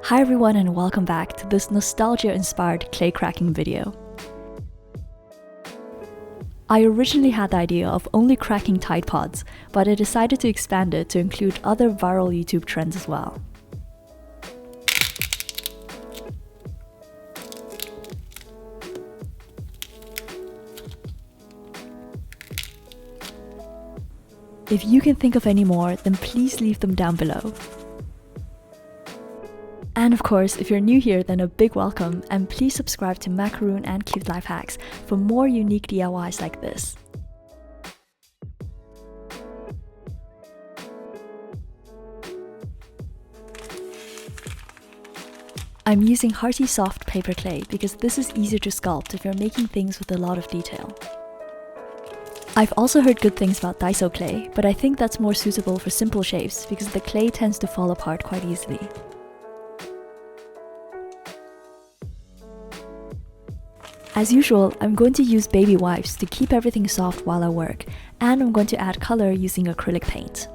Hi everyone and welcome back to this nostalgia-inspired clay cracking video. I originally had the idea of only cracking Tide Pods, but I decided to expand it to include other viral YouTube trends as well. If you can think of any more, then please leave them down below. And of course, if you're new here, then a big welcome, and please subscribe to Macaroon and Cute Life Hacks for more unique DIYs like this. I'm using Hearty Soft paper clay because this is easier to sculpt if you're making things with a lot of detail. I've also heard good things about Daiso clay, but I think that's more suitable for simple shapes because the clay tends to fall apart quite easily. As usual, I'm going to use baby wipes to keep everything soft while I work, and I'm going to add color using acrylic paint.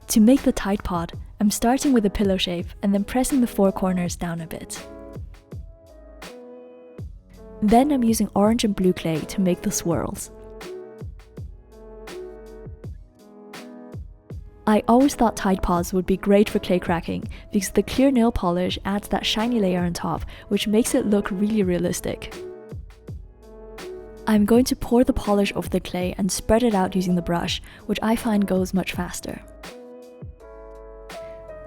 To make the Tide Pod, I'm starting with a pillow shape and then pressing the four corners down a bit. Then I'm using orange and blue clay to make the swirls. I always thought Tide Pods would be great for clay cracking because the clear nail polish adds that shiny layer on top, which makes it look really realistic. I'm going to pour the polish over the clay and spread it out using the brush, which I find goes much faster.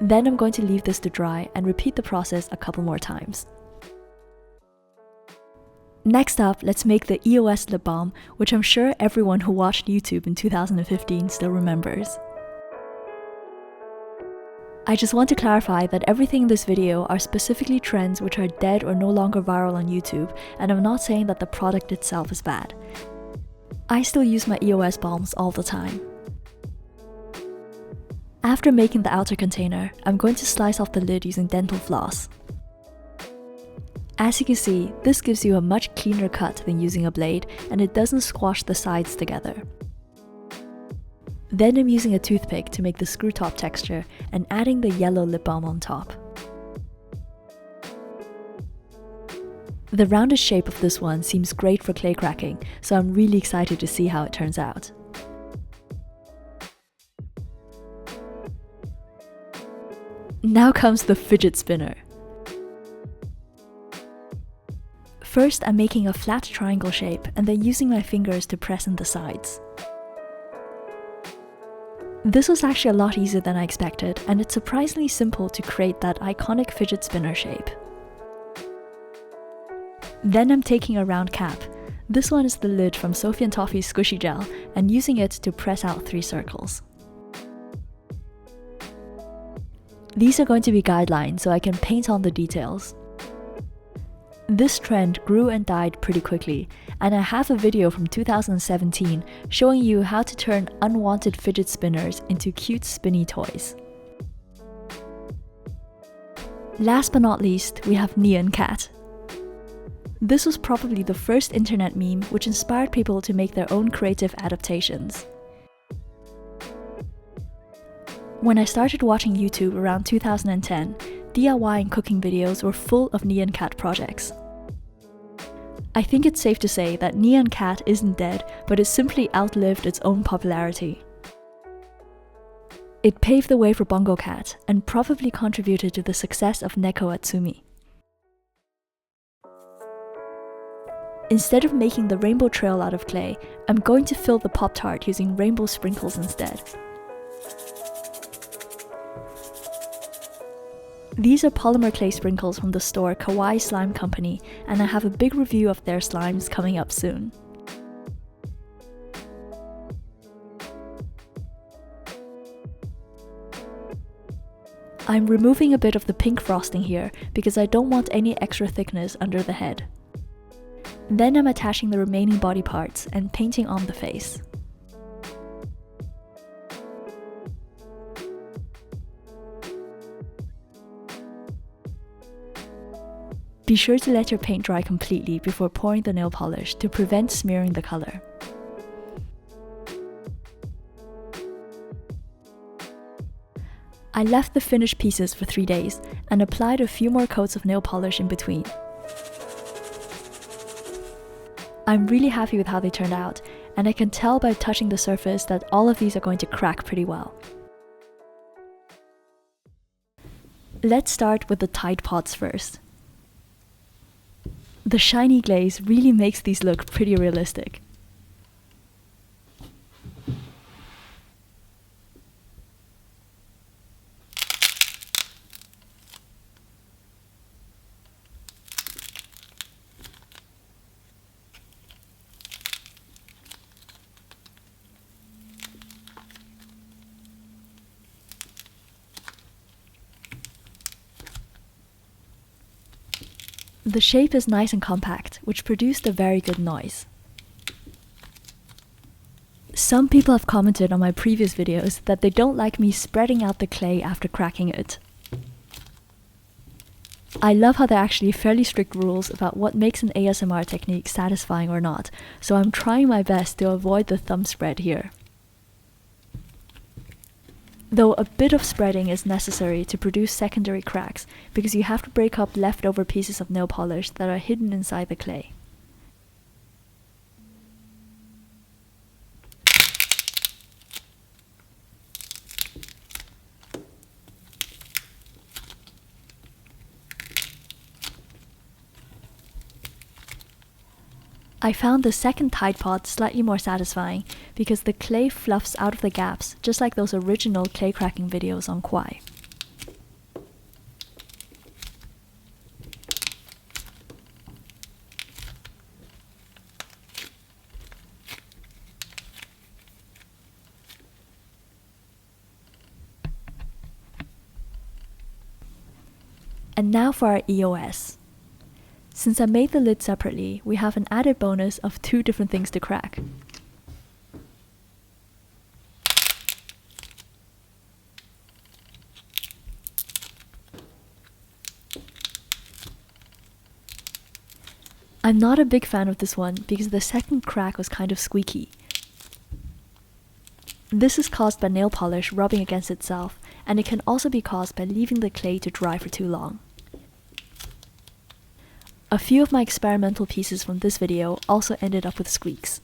Then I'm going to leave this to dry and repeat the process a couple more times. Next up, let's make the EOS lip balm, which I'm sure everyone who watched YouTube in 2015 still remembers. I just want to clarify that everything in this video are specifically trends which are dead or no longer viral on YouTube, and I'm not saying that the product itself is bad. I still use my EOS balms all the time. After making the outer container, I'm going to slice off the lid using dental floss. As you can see, this gives you a much cleaner cut than using a blade, and it doesn't squash the sides together. Then I'm using a toothpick to make the screw top texture and adding the yellow lip balm on top. The rounded shape of this one seems great for clay cracking, so I'm really excited to see how it turns out. Now comes the fidget spinner. First, I'm making a flat triangle shape and then using my fingers to press in the sides. This was actually a lot easier than I expected, and it's surprisingly simple to create that iconic fidget spinner shape. Then I'm taking a round cap. This one is the lid from Sophie & Toffee's Squishy Gel, and using it to press out 3 circles. These are going to be guidelines so I can paint on the details. This trend grew and died pretty quickly, and I have a video from 2017 showing you how to turn unwanted fidget spinners into cute spinny toys. Last but not least, we have Nyan Cat. This was probably the first internet meme which inspired people to make their own creative adaptations. When I started watching YouTube around 2010, DIY and cooking videos were full of Nyan Cat projects. I think it's safe to say that Nyan Cat isn't dead, but it simply outlived its own popularity. It paved the way for Bongo Cat and probably contributed to the success of Neko Atsumi. Instead of making the rainbow trail out of clay, I'm going to fill the Pop-Tart using rainbow sprinkles instead. These are polymer clay sprinkles from the store Kawaii Slime Company, and I have a big review of their slimes coming up soon. I'm removing a bit of the pink frosting here because I don't want any extra thickness under the head. Then I'm attaching the remaining body parts and painting on the face. Be sure to let your paint dry completely before pouring the nail polish to prevent smearing the color. I left the finished pieces for 3 days and applied a few more coats of nail polish in between. I'm really happy with how they turned out, and I can tell by touching the surface that all of these are going to crack pretty well. Let's start with the Tide Pods first. The shiny glaze really makes these look pretty realistic. The shape is nice and compact, which produced a very good noise. Some people have commented on my previous videos that they don't like me spreading out the clay after cracking it. I love how there are actually fairly strict rules about what makes an ASMR technique satisfying or not, so I'm trying my best to avoid the thumb spread here. Though a bit of spreading is necessary to produce secondary cracks, because you have to break up leftover pieces of nail polish that are hidden inside the clay. I found the second Tide Pod slightly more satisfying because the clay fluffs out of the gaps, just like those original clay cracking videos on Kwai. And now for our EOS. Since I made the lid separately, we have an added bonus of 2 different things to crack. I'm not a big fan of this one because the second crack was kind of squeaky. This is caused by nail polish rubbing against itself, and it can also be caused by leaving the clay to dry for too long. A few of my experimental pieces from this video also ended up with squeaks.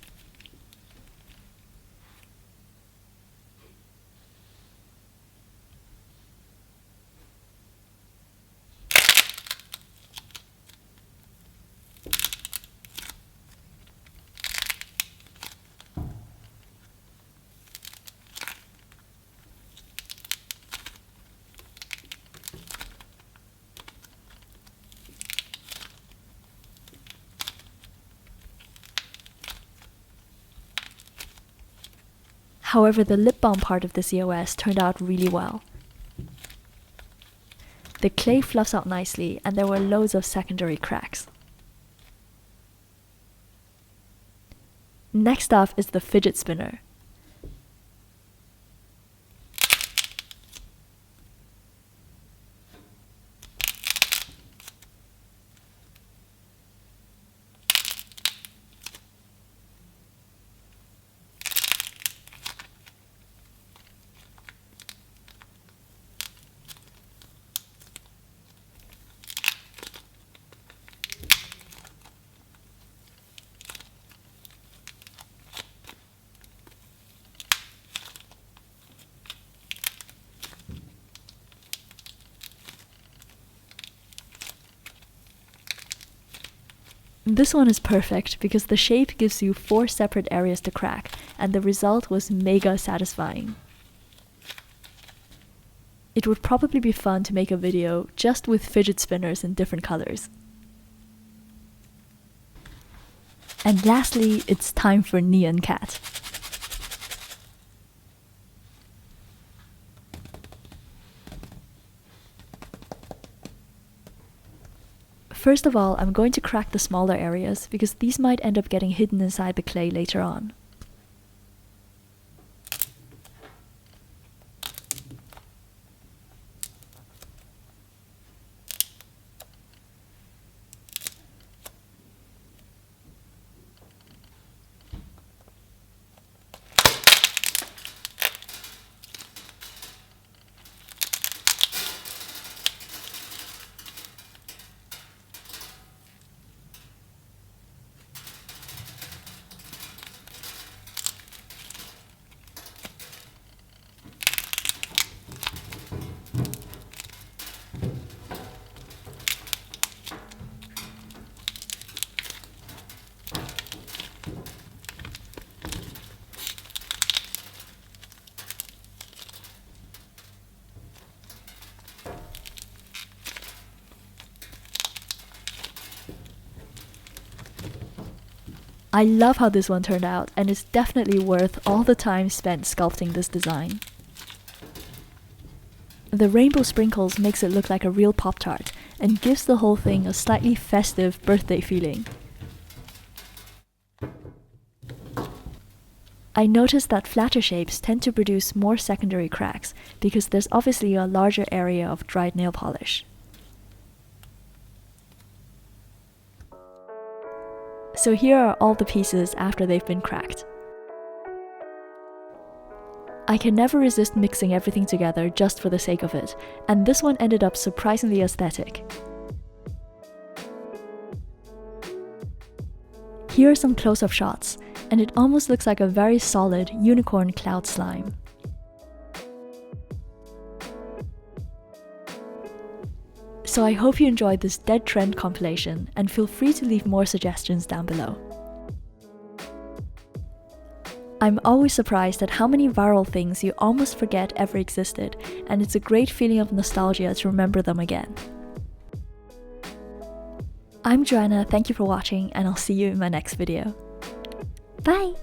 However, the lip balm part of this EOS turned out really well. The clay fluffs out nicely, and there were loads of secondary cracks. Next up is the fidget spinner. This one is perfect because the shape gives you 4 separate areas to crack, and the result was mega satisfying. It would probably be fun to make a video just with fidget spinners in different colors. And lastly, it's time for Nyan Cat. First of all, I'm going to crack the smaller areas because these might end up getting hidden inside the clay later on. I love how this one turned out, and it's definitely worth all the time spent sculpting this design. The rainbow sprinkles makes it look like a real Pop-Tart, and gives the whole thing a slightly festive birthday feeling. I noticed that flatter shapes tend to produce more secondary cracks, because there's obviously a larger area of dried nail polish. So here are all the pieces after they've been cracked. I can never resist mixing everything together just for the sake of it, and this one ended up surprisingly aesthetic. Here are some close-up shots, and it almost looks like a very solid unicorn cloud slime. So I hope you enjoyed this dead trend compilation, and feel free to leave more suggestions down below. I'm always surprised at how many viral things you almost forget ever existed, and it's a great feeling of nostalgia to remember them again. I'm Joanna, thank you for watching, and I'll see you in my next video. Bye!